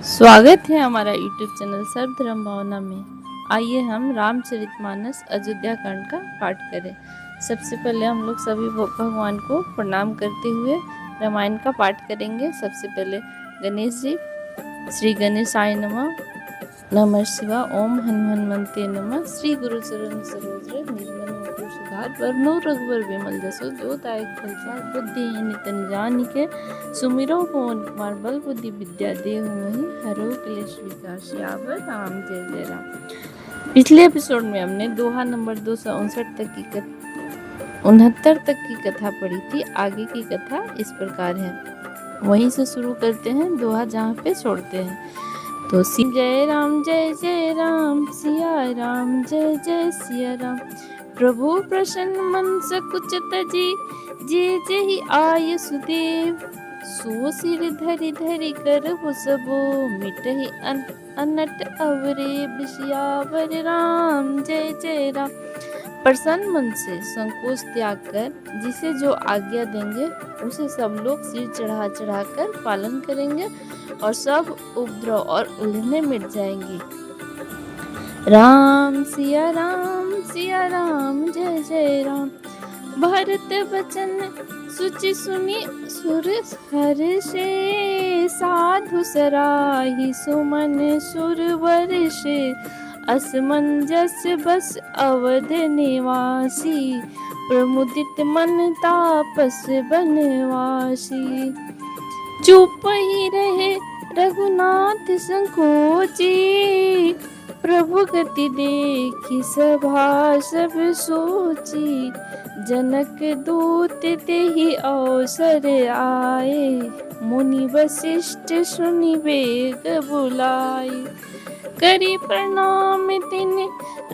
स्वागत है हमारा YouTube चैनल सर्वधर्म भावना में। आइए हम रामचरितमानस अयोध्या कांड का पाठ करें। सबसे पहले हम लोग सभी भगवान को प्रणाम करते हुए रामायण का पाठ करेंगे। सबसे पहले गणेश जी। श्री गणेशाय नमः। नमः शिवा। ओम हनुमन्ते नमः। श्री गुरु चरण सरोज निर्मल मुकुर सुधार वरनो रघुवर विमल जसो जो दायक फलचार बुद्धिहीन तन जानिके सुमिरो पवन कुमार बल बुद्धि विद्या देहु मोहि हरो क्लेश विकार सियावर राम जय जय राम। पिछले एपिसोड में हमने दोहा नंबर 259 तक की 69 तक की कथा पढ़ी थी। आगे की कथा इस प्रकार है, वहीं से शुरू करते हैं दोहा जहाँ पे छोड़ते हैं। तो जय राम सिया राम जय जय सिया राम। प्रभु प्रसन्न मन सकुच तजी जे जहि आय सुदेव सो सिर धरि धरि करहु सबो मिटहि अनट अवरे सियावर राम जय जय राम। प्रसन्न मन से संकोच त्याग कर जिसे जो आज्ञा देंगे उसे सब लोग सिर चढ़ा चढ़ा कर पालन करेंगे और सब उपद्रव और उलझने मिट जाएंगी। राम सिया राम जय जय राम। भरत बचन सुचि सुनी सुर हर्षे साधु सराहि सुमन सुर वर्षे असमंजस बस अवध निवासी प्रमुदित मन तापस बनवासी। चुप ही रहे रघुनाथ संकोची प्रभु गति देखी सभा सब सोची। जनक दूत तेहि अवसर आए मुनि वशिष्ठ सुनि वेग बुलाए। करी प्रणाम तिन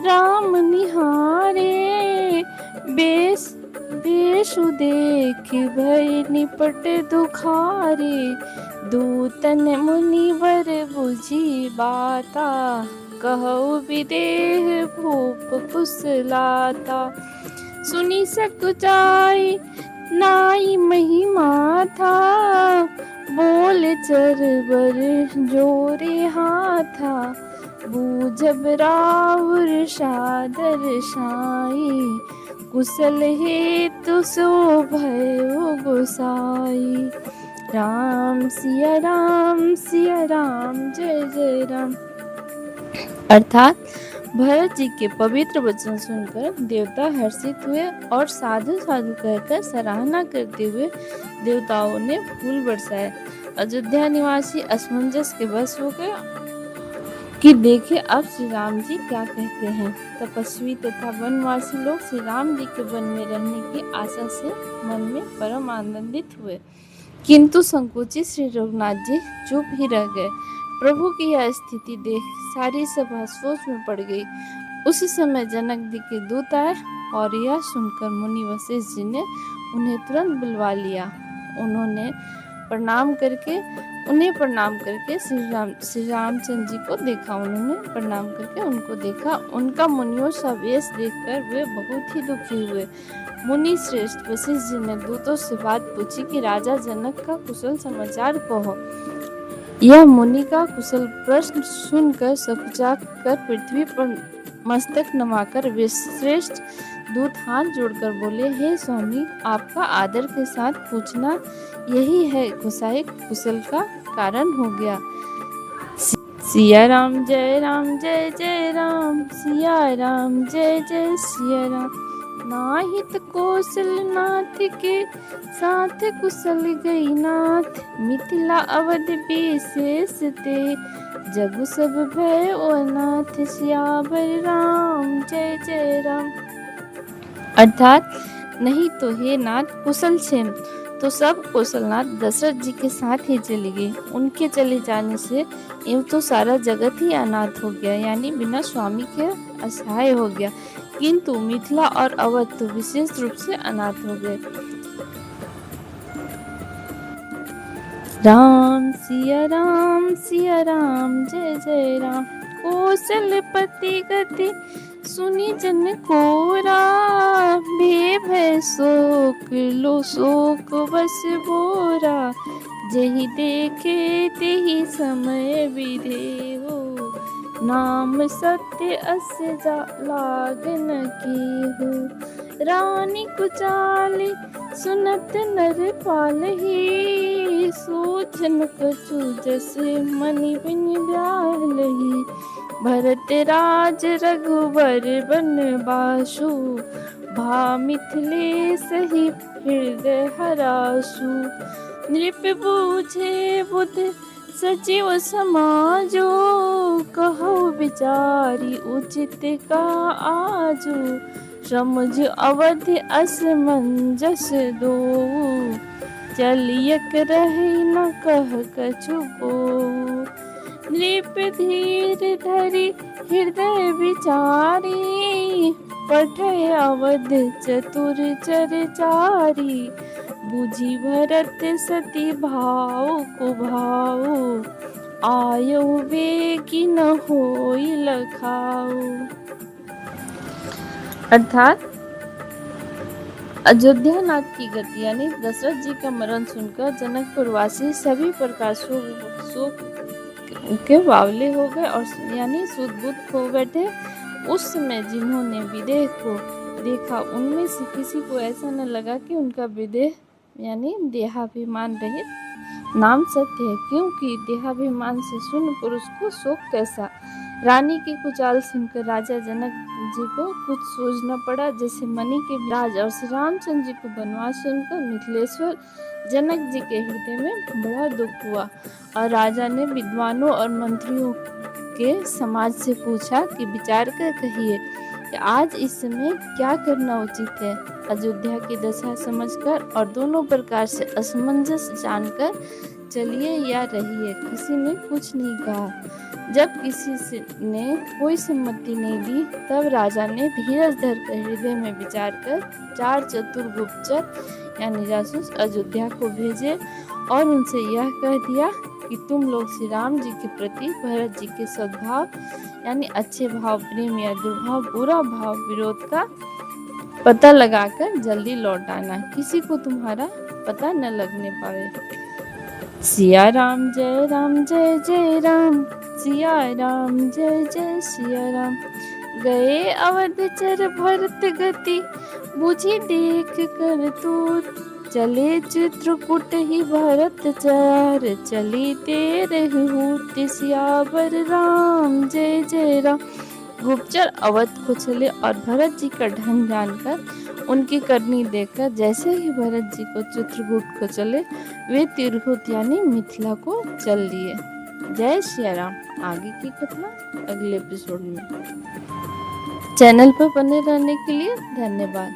राम निहारे बेसु देख भय निपट दुखारे। दूतन मुनिवर बुझी बाता कहु विदेह भूप कुशलाता। सुनी सकुचाई नाई महिमा था बोल चरबर जोरे हाथा। बूझब राउर सादर साई कुशल हेतु सो भयो गोसाई। राम सिया राम जय जय राम। अर्थात भरत जी के पवित्र वचन सुनकर देवता हर्षित हुए और साधु साधु कहकर सराहना करते हुए देवताओं ने फूल बरसाए। अयोध्या निवासी असमंजस के बस हो गए कि देखे अब श्री राम जी क्या कहते हैं। तपस्वी तथा वनवासी लोग श्री राम जी के वन में रहने की आशा से मन में परम आनंदित हुए, किंतु संकोचित श्री रघुनाथ जी चुप ही रह गए। प्रभु की यह स्थिति देख सारी सभा सोच में पड़ गई। उस समय जनक जी के दूत आए और यह सुनकर मुनि वशिष्ठ जी ने उन्हें तुरंत बुलवा लिया। उन्हें प्रणाम करके श्री रामचंद्र जी को देखा। उन्होंने प्रणाम करके उनको देखा। उनका मुनियों सा वेश देखकर वे बहुत ही दुखी हुए। मुनि श्रेष्ठ वशिष्ठ जी ने दूतों से बात पूछी कि राजा जनक का कुशल समाचार कहो। यह मुनि का कुशल प्रश्न सुनकर सकुचा कर पृथ्वी पर मस्तक नमाकर वे श्रेष्ठ दूत हाथ जोड़कर बोले, हे स्वामी, आपका आदर के साथ पूछना यही है गोसाई कुशल का कारण हो गया। सिया राम जय जय राम। सिया राम जय जय सिया राम। नाहित कौशल नाथ के साथ कुशल गई नाथ मिथिला अवध विशेष ते जगु सब भय अनाथ सियावर राम जय जय राम। अर्थात नहीं तो हे नाथ कुशल क्षेम तो सब कौशलनाथ दशरथ जी के साथ ही चली गई। उनके चले जाने से यूं तो सारा जगत ही अनाथ हो गया, यानी बिना स्वामी के असहाय हो गया, किंतु मिथिला और अवध तो विशेष रूप से अनाथ हो गए। राम सिया राम जय जय राम। कौशलपति गति सुनी जन कोरा, भय शोक लो शोक बस बोरा, जही देखे तेही समय विधे हो, नाम सत्य अस लागन की हो। रानी कुचाली सुनत नर पालही, सूझन कछु जस मणि बिन ब्यालही, भरत राज रघुवर बनवासु, भा मिथिलेश ही हृदय हरासु। नृप बूझे बुध सचिव समाजो, कहो विचारी उचित का आजो, समुझ अवध असमंजस दो, चलियक रहे न कह कछु को। नृप धीर धरि हृदय विचारी, पठय अवध चतुर चरचारी, बुझी भरत सती भाव कुभाव, आयो वेगी न होई लखाओ। अर्थात अयोध्या नाथ की गति यानी दशरथ जी का मरण सुनकर जनकपुर वासी सभी प्रकार शोक के बावले हो गए और यानी सुध बुध खो बैठे। उस समय जिन्होंने विदेह को देखा उनमें से किसी को ऐसा न लगा कि उनका विदेह यानी देहाभिमान रहित नाम सत्य है, क्योंकि देहाभिमान से शून्य पुरुष को शोक कैसा। रानी की कुचाल सुनकर राजा जनक जी को कुछ सूझ न पड़ा। जैसे मणि के राज और श्री रामचंद्र जी को वनवास सुनकर मिथिलेश्वर जनक जी के हृदय में बड़ा दुख हुआ और राजा ने विद्वानों और मंत्रियों के समाज से पूछा कि विचार कर कहिए कि आज इस समय क्या करना उचित है। अयोध्या की दशा समझकर और दोनों प्रकार से असमंजस जानकर चलिए या रहिए। किसी ने कुछ नहीं कहा। जब किसी ने कोई सम्मति नहीं दी तब राजा ने धीरज धरकर हृदय में विचार कर 4 चतुर गुप्तचर यानी जासूस अयोध्या को भेजे और उनसे यह कह दिया कि तुम लोग श्री राम जी के प्रति भरत जी के सद्भाव यानी अच्छे भाव, प्रेम या दुर्भाव, बुरा भाव, विरोध का पता लगाकर जल्दी लौट आना, किसी को तुम्हारा पता न लगने पावे। सिया राम जय जय राम, सिया राम जय जय सिया राम। गए अवध चर भरत गति, बुझी देख कर तूत, चले चित्रकूट ही भरत चार, चली तेरे हूत, सियावर राम जय जय राम। गुप्तचर अवध को चले और भरत जी का ढंग जानकर उनकी करनी देखकर जैसे ही भरत जी को चित्रकूट को चले वे तिरहुत यानी मिथिला को चल लिए। जय श्री राम। आगे की कथा अगले एपिसोड में। चैनल पर बने रहने के लिए धन्यवाद।